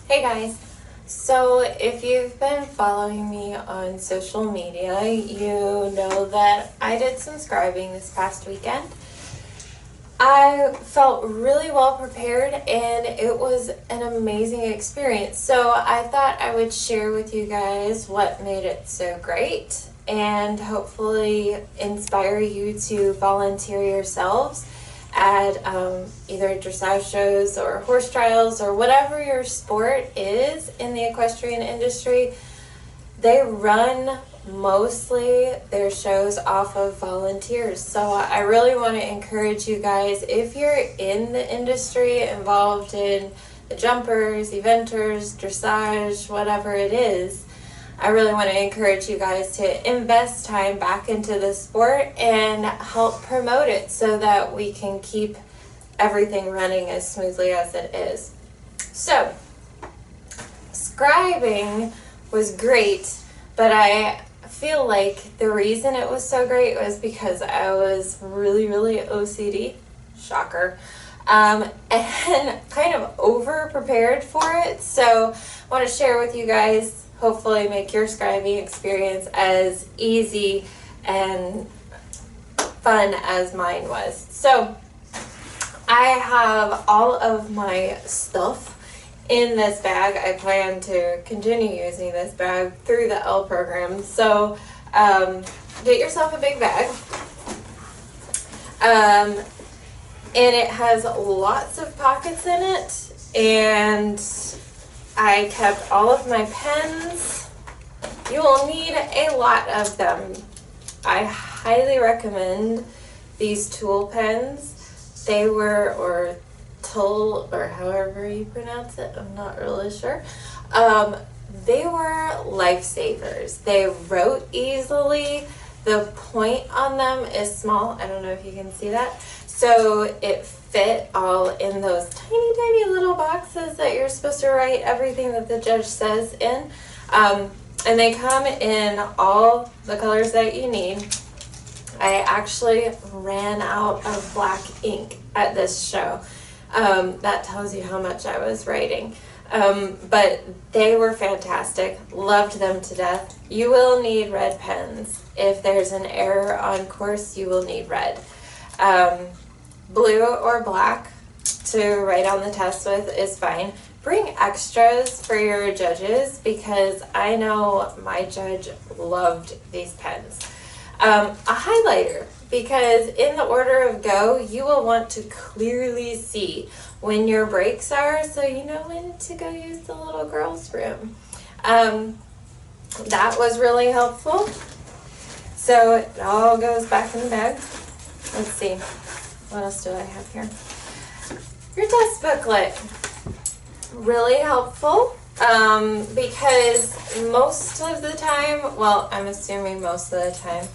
Hey guys, so if you've been following me on social media, you know that I did some scribing this past weekend. I felt really well prepared and it was an amazing experience. So I thought I would share with you guys what made it so great and hopefully inspire you to volunteer yourselves at either dressage shows or horse trials or whatever your sport is in the equestrian industry. They run mostly their shows off of volunteers. So I really want to encourage you guys, if you're in the industry involved in the jumpers, eventers, dressage, whatever it is, I really want to encourage you guys to invest time back into the sport and help promote it so that we can keep everything running as smoothly as it is. So, scribing was great, but I feel like the reason it was so great was because I was really OCD, shocker, and kind of over prepared for it. So I want to share with you guys, hopefully make your scribing experience as easy and fun as mine was. So I have all of my stuff in this bag. I plan to continue using this bag through the L program. So get yourself a big bag. And it has lots of pockets in it. And I kept all of my pens. You will need a lot of them. I highly recommend these tool pens. They were, or Tull, or however you pronounce it, I'm not really sure. They were lifesavers. They wrote easily. The point on them is small. I don't know if you can see that. So it fit all in those tiny little boxes that you're supposed to write everything that the judge says in. And they come in all the colors that you need. I actually ran out of black ink at this show. That tells you how much I was writing. But they were fantastic. Loved them to death. You will need red pens. If there's an error on course, you will need red. Blue or black to write on the test with is fine. Bring extras for your judges because I know my judge loved these pens. A highlighter, because in the order of go, you will want to clearly see when your breaks are so you know when to go use the little girl's room. That was really helpful. So it all goes back in the bag. Let's see. What else do I have here? Your test booklet. Really helpful because most of the time, well, I'm assuming most of the time,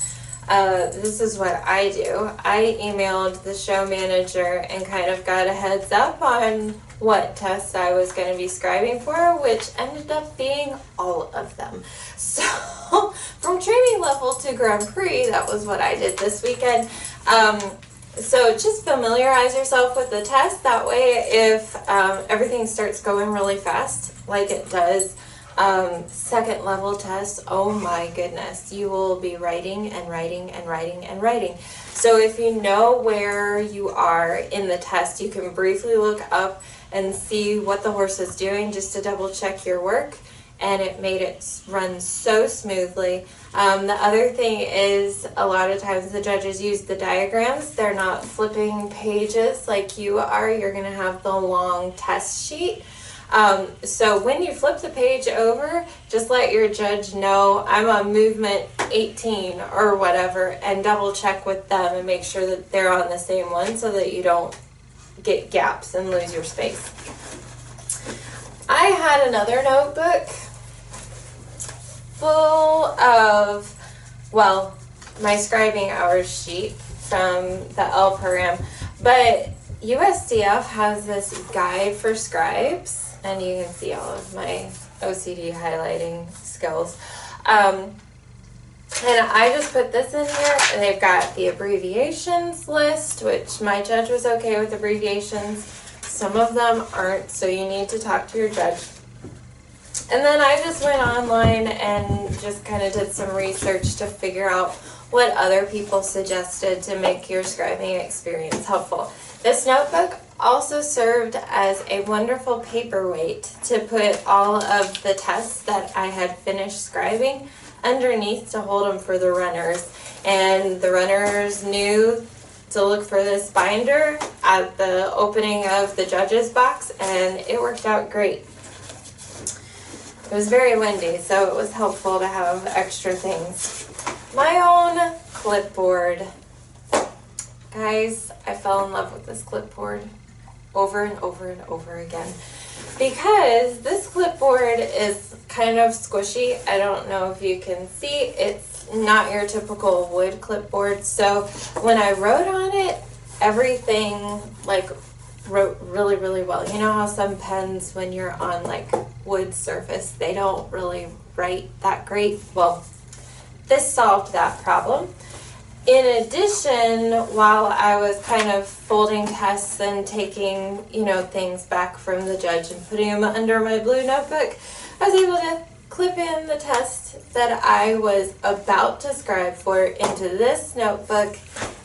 this is what I do. I emailed the show manager and kind of got a heads up on what tests I was going to be scribing for, which ended up being all of them. So from training level to Grand Prix, that was what I did this weekend. So just familiarize yourself with the test. That way, if everything starts going really fast, like it does, second level tests, oh my goodness, you will be writing and writing and writing and writing. So if you know where you are in the test, you can briefly look up and see what the horse is doing just to double check your work. And it made it run so smoothly. The other thing is a lot of times the judges use the diagrams. They're not flipping pages like you are. You're going to have the long test sheet. So when you flip the page over, just let your judge know I'm on movement 18 or whatever and double check with them and make sure that they're on the same one so that you don't get gaps and lose your space. I had another notebook full of, well, my scribing hours sheet from the L program, but USDF has this guide for scribes, and you can see all of my OCD highlighting skills. And I just put this in here, and they've got the abbreviations list, which my judge was okay with abbreviations. Some of them aren't, so you need to talk to your judge. And then I just went online and just kind of did some research to figure out what other people suggested to make your scribing experience helpful. This notebook also served as a wonderful paperweight to put all of the tests that I had finished scribing underneath to hold them for the runners. And the runners knew to look for this binder at the opening of the judge's box, and it worked out great. It was very windy, so it was helpful to have extra things. My own clipboard. Guys, I fell in love with this clipboard over and over and over again because this clipboard is kind of squishy. I don't know if you can see. It's not your typical wood clipboard. So when I wrote on it, everything wrote really, really well. You know how some pens, when you're on wood surface, they don't really write that great? Well, this solved that problem. In addition, while I was kind of folding tests and taking, things back from the judge and putting them under my blue notebook, I was able to clip in the test that I was about to scribe for into this notebook,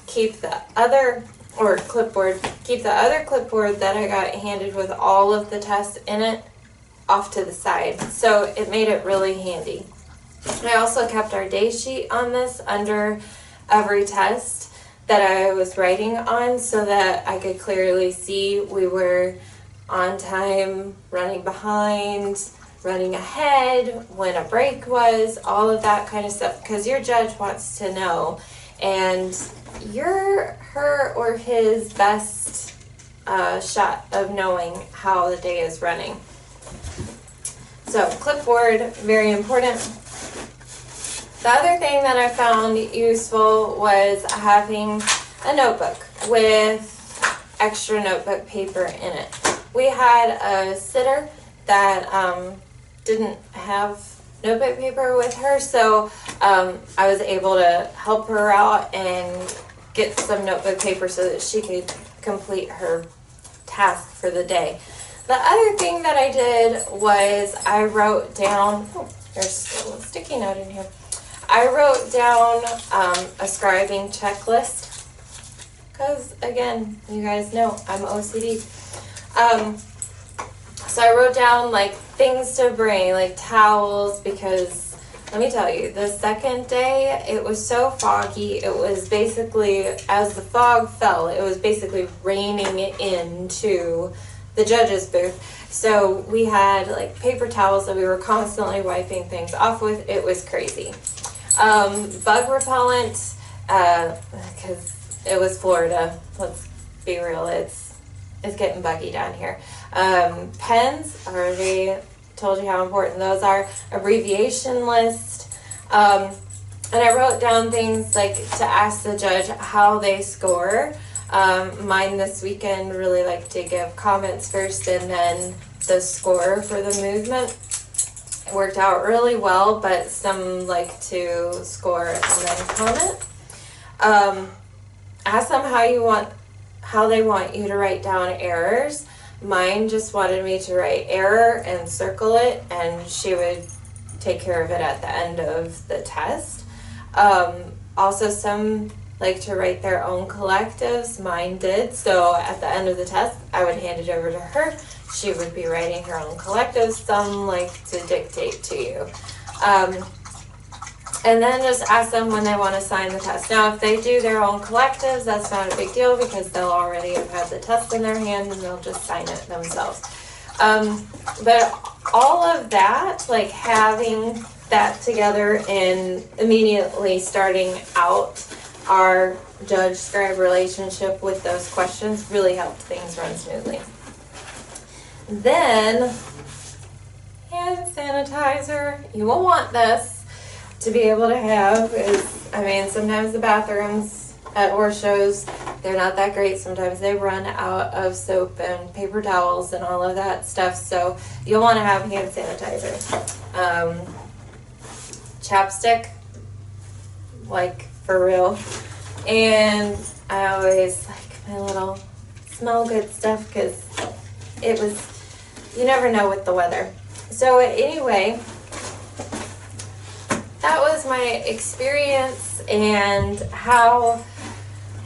keep the other clipboard that I got handed with all of the tests in it off to the side. So it made it really handy. I also kept our day sheet on this under every test that I was writing on so that I could clearly see we were on time, running behind, running ahead, when a break was, all of that kind of stuff, because your judge wants to know, and you're her or his best shot of knowing how the day is running. So clipboard, very important. The other thing that I found useful was having a notebook with extra notebook paper in it. We had a sitter that didn't have notebook paper with her, so I was able to help her out and get some notebook paper so that she could complete her task for the day. The other thing that I did was I wrote down, there's still a sticky note in here. I wrote down a scribing checklist because, again, you guys know I'm OCD. So I wrote down things to bring, towels, because let me tell you, the second day it was so foggy. It was basically, as the fog fell, it was basically raining into the judge's booth. So we had paper towels that we were constantly wiping things off with. It was crazy. Bug repellent, because it was Florida. Let's be real, it's getting buggy down here. Pens, I already told you how important those are. Abbreviation list. And I wrote down things to ask the judge how they score. Mine this weekend really like to give comments first and then the score for the movement. It worked out really well, but some like to score and then comment. Ask them how they want you to write down errors. Mine just wanted me to write error and circle it, and she would take care of it at the end of the test. Also, some like to write their own collectives. Mine did. So at the end of the test, I would hand it over to her. She would be writing her own collectives. Some like to dictate to you. And then just ask them when they want to sign the test. Now, if they do their own collectives, that's not a big deal because they'll already have had the test in their hand and they'll just sign it themselves. But all of that, like having that together and immediately starting out our judge-scribe relationship with those questions really helped things run smoothly. Then, hand sanitizer. You will want this to be able to have. Sometimes the bathrooms at horse shows, they're not that great. Sometimes they run out of soap and paper towels and all of that stuff. So you'll want to have hand sanitizer. Chapstick, like for real. And I always like my little smell good stuff because you never know with the weather. So anyway, that was my experience and how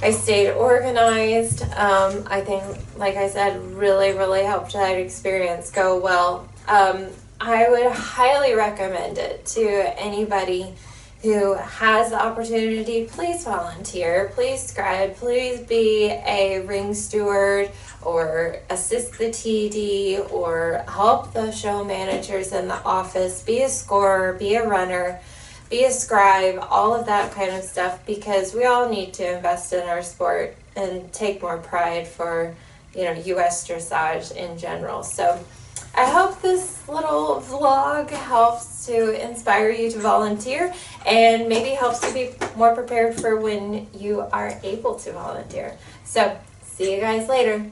I stayed organized. I think, like I said, really, really helped that experience go well. I would highly recommend it to anybody who has the opportunity. Please volunteer, please scribe, please be a ring steward or assist the TD or help the show managers in the office, be a scorer, be a runner, be a scribe, all of that kind of stuff, because we all need to invest in our sport and take more pride for, U.S. dressage in general. So I hope this little vlog helps to inspire you to volunteer and maybe helps you be more prepared for when you are able to volunteer. So see you guys later.